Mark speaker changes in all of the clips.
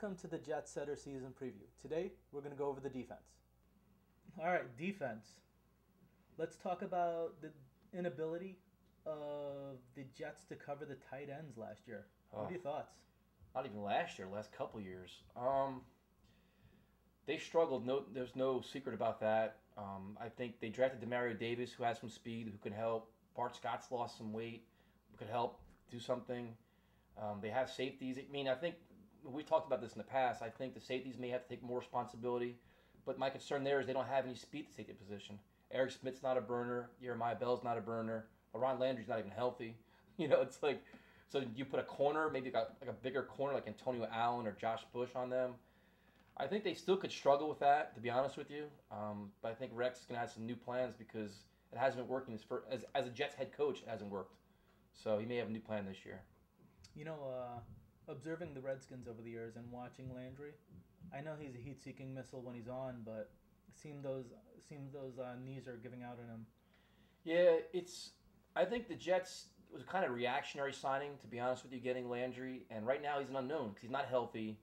Speaker 1: welcome to the Jet Setter season preview. Today, we're going to go over the defense. All right, defense. Let's talk about the inability of the Jets to cover the tight ends last year. What are your thoughts?
Speaker 2: Not even last year, last couple years. They struggled. No, there's no secret about that. I think they drafted Demario Davis, who has some speed, who can help. Bart Scott's lost some weight, who could help do something. They have safeties. I mean, I think we talked about this in the past. I think the safeties may have to take more responsibility, but my concern there is they don't have any speed to safety position. Eric Smith's not a burner. Jeremiah Bell's not a burner. LaRon Landry's not even healthy. It's like, so you put a corner, maybe like a bigger corner like Antonio Allen or Josh Bush on them. I think they still could struggle with that, to be honest with you. But I think Rex is going to have some new plans because it hasn't been working. As a Jets head coach, it hasn't worked. So he may have a new plan this year.
Speaker 1: Observing the Redskins over the years and watching Landry, I know he's a heat-seeking missile when he's on, but it seems those knees are giving out on him.
Speaker 2: Yeah, I think the Jets was a kind of reactionary signing, to be honest with you, getting Landry. And right now he's an unknown because he's not healthy.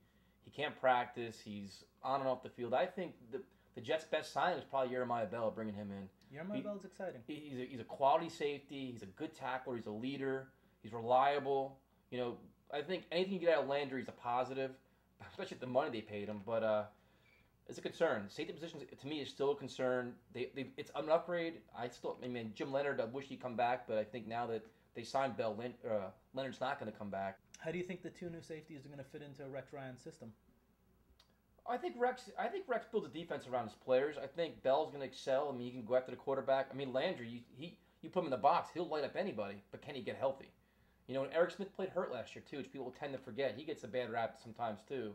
Speaker 2: He can't practice. He's on and off the field. I think the Jets' best signing is probably Jeremiah Bell, bringing him in.
Speaker 1: Jeremiah Bell's exciting.
Speaker 2: He's a quality safety. He's a good tackler. He's a leader. He's reliable. I think anything you get out of Landry is a positive, especially the money they paid him. But it's a concern. Safety positions, to me, is still a concern. It's an upgrade. Jim Leonard, I wish he'd come back, but I think now that they signed Bell, Leonard's not going to come back.
Speaker 1: How do you think the two new safeties are going to fit into Rex Ryan's system?
Speaker 2: I think Rex builds a defense around his players. I think Bell's going to excel. He can go after the quarterback. Landry, you put him in the box, he'll light up anybody, but can he get healthy? Eric Smith played hurt last year too, which people tend to forget. He gets a bad rap sometimes too.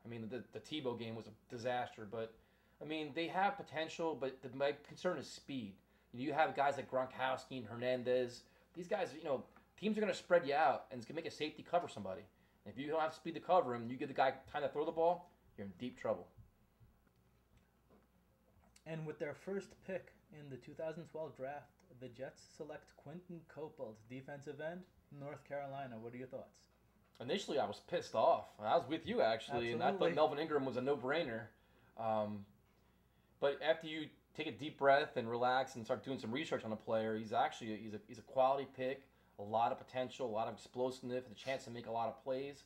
Speaker 2: The Tebow game was a disaster, but they have potential, but my concern is speed. You have guys like Gronkowski and Hernandez. These guys, teams are going to spread you out, and it's going to make a safety cover somebody. And if you don't have speed to cover him, you give the guy time to throw the ball, you're in deep trouble.
Speaker 1: And with their first pick in the 2012 draft, the Jets select Quentin Copeland, defensive end, North Carolina. What are your thoughts?
Speaker 2: Initially, I was pissed off. I was with you, actually,
Speaker 1: Absolutely.
Speaker 2: and I thought Melvin Ingram was a no-brainer. But after you take a deep breath and relax and start doing some research on a player, he's a quality pick, a lot of potential, a lot of explosiveness, the chance to make a lot of plays.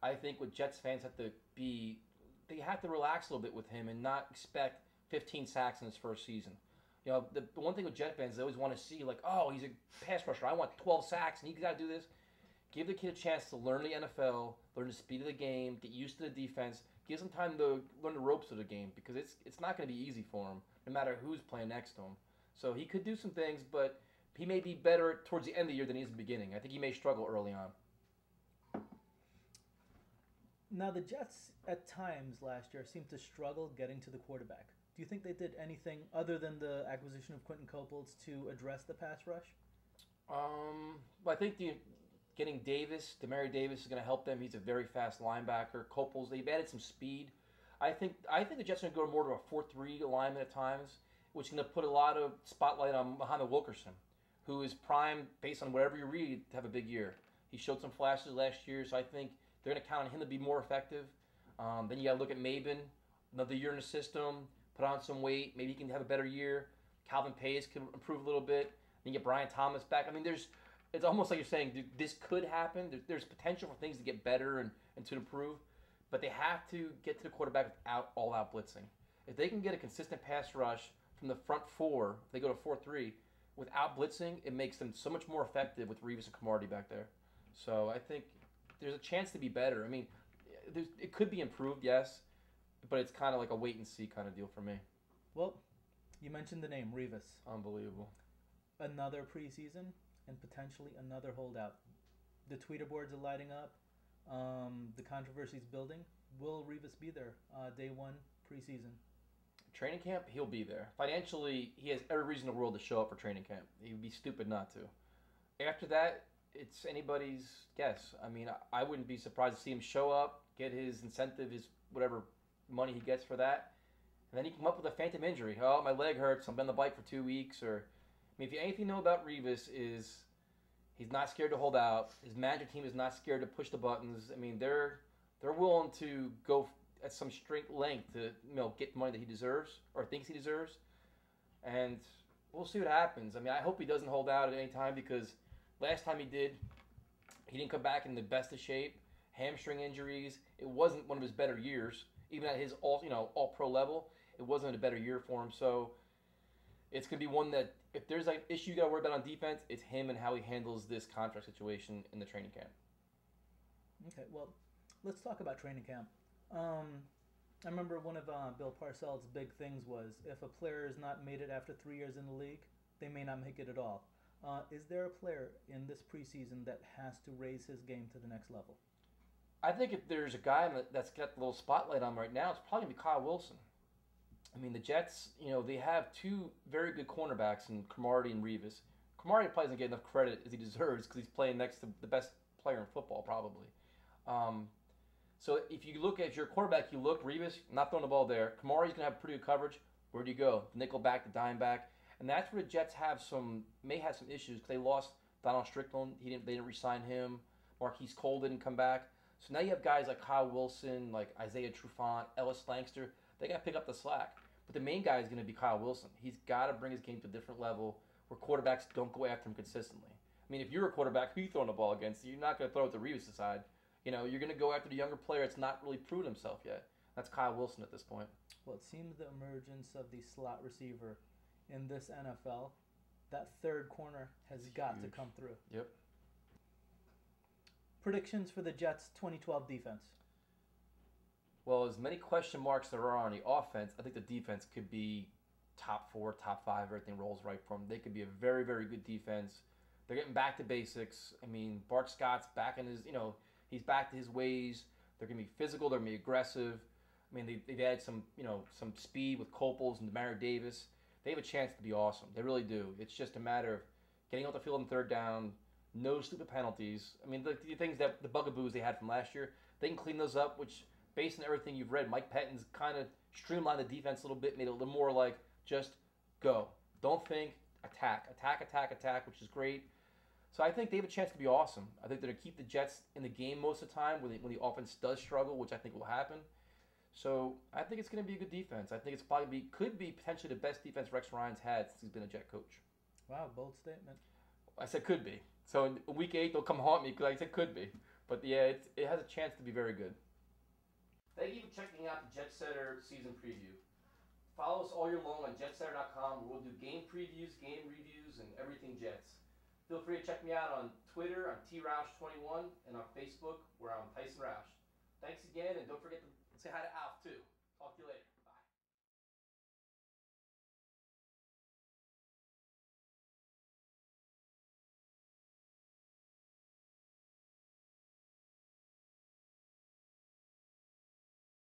Speaker 2: I think what Jets fans they have to relax a little bit with him and not expect 15 sacks in his first season. The one thing with Jet fans, they always want to see, like, oh, he's a pass rusher. I want 12 sacks, and he's got to do this. Give the kid a chance to learn the NFL, learn the speed of the game, get used to the defense. Give some time to learn the ropes of the game because it's not going to be easy for him, no matter who's playing next to him. So he could do some things, but he may be better towards the end of the year than he is in the beginning. I think he may struggle early on.
Speaker 1: Now, the Jets at times last year seemed to struggle getting to the quarterback. Do you think they did anything other than the acquisition of Quentin Copeland to address the pass rush?
Speaker 2: I think getting Demario Davis is going to help them. He's a very fast linebacker. Copeland, they've added some speed. I think the Jets are going to go more to a 4-3 alignment at times, which is going to put a lot of spotlight on Muhammad Wilkerson, who is primed, based on whatever you read, to have a big year. He showed some flashes last year, so I think they're going to count on him to be more effective. Then you got to look at Maben, another year in the system, put on some weight. Maybe he can have a better year. Calvin Pace could improve a little bit. Then you get Brian Thomas back. It's almost like you're saying this could happen. There's potential for things to get better and to improve, but they have to get to the quarterback without all-out blitzing. If they can get a consistent pass rush from the front four, if they go to 4-3, without blitzing, it makes them so much more effective with Revis and Cromartie back there. So I think there's a chance to be better. It could be improved, yes, but it's kind of like a wait-and-see kind of deal for me.
Speaker 1: Well, you mentioned the name, Revis.
Speaker 2: Unbelievable.
Speaker 1: Another preseason and potentially another holdout. The Twitter boards are lighting up. The controversy's building. Will Revis be there day one preseason?
Speaker 2: Training camp, he'll be there. Financially, he has every reason in the world to show up for training camp. He'd be stupid not to. After that, it's anybody's guess. I wouldn't be surprised to see him show up, get his incentive, his whatever money he gets for that, and then he come up with a phantom injury. Oh, my leg hurts. I'm on the bike for 2 weeks. Or, if you anything know about Revis is he's not scared to hold out. His manager team is not scared to push the buttons. They're they're willing to go at some straight length to get the money that he deserves or thinks he deserves, and we'll see what happens. I mean, I hope he doesn't hold out at any time because last time he did, he didn't come back in the best of shape. Hamstring injuries. It wasn't one of his better years, even at his all pro level. It wasn't a better year for him. So it's gonna be one that if there's an issue you gotta worry about on defense, it's him and how he handles this contract situation in the training camp.
Speaker 1: Okay, well, let's talk about training camp. I remember one of Bill Parcells' big things was if a player has not made it after 3 years in the league, they may not make it at all. Is there a player in this preseason that has to raise his game to the next level?
Speaker 2: I think if there's a guy that's got the little spotlight on right now, it's probably gonna be Kyle Wilson. I mean, the Jets, they have two very good cornerbacks in Cromartie and Revis. Cromartie probably doesn't get enough credit as he deserves because he's playing next to the best player in football, probably. So if you look at your quarterback, you look, Revis, not throwing the ball there. Cromartie's going to have pretty good coverage. Where do you go? The nickel back, the dime back. And that's where the Jets may have some issues because they lost Donald Strickland. They didn't re-sign him. Marquise Cole didn't come back. So now you have guys like Kyle Wilson, like Isaiah Trufant, Ellis Langster. They got to pick up the slack. But the main guy is going to be Kyle Wilson. He's got to bring his game to a different level where quarterbacks don't go after him consistently. I mean, if you're a quarterback, who are you throwing the ball against? You're not going to throw it to Revis' side. You're going to go after the younger player that's not really proven himself yet. That's Kyle Wilson at this point.
Speaker 1: Well, it seems the emergence of the slot receiver in this NFL, that third corner has got to come through.
Speaker 2: Yep.
Speaker 1: Predictions for the Jets' 2012 defense?
Speaker 2: Well, as many question marks there are on the offense, I think the defense could be top 4, top 5. Everything rolls right for them. They could be a very, very good defense. They're getting back to basics. I mean, Bart Scott's back in his, he's back to his ways. They're going to be physical. They're going to be aggressive. I mean, they've added some speed with Copels and Demario Davis. They have a chance to be awesome. They really do. It's just a matter of getting off the field on third down, no stupid penalties. I mean, the things that the bugaboos they had from last year, they can clean those up, which based on everything you've read, Mike Pettine's kind of streamlined the defense a little bit, made it a little more like just go. Don't think, attack, which is great. So I think they have a chance to be awesome. I think they're going to keep the Jets in the game most of the time when the offense does struggle, which I think will happen. So I think it's going to be a good defense. I think it's could be potentially the best defense Rex Ryan's had since he's been a Jet coach.
Speaker 1: Wow, bold statement.
Speaker 2: I said could be. So in week 8 they'll come haunt me because I said could be. But yeah, it has a chance to be very good. Thank you for checking out the JetSetter season preview. Follow us all year long on JetSetter.com where we'll do game previews, game reviews, and everything Jets. Feel free to check me out on Twitter, on TRoush21, and on Facebook, where I'm Tyson Roush. Thanks again, and don't forget to say hi to Alf, too. Talk to you later.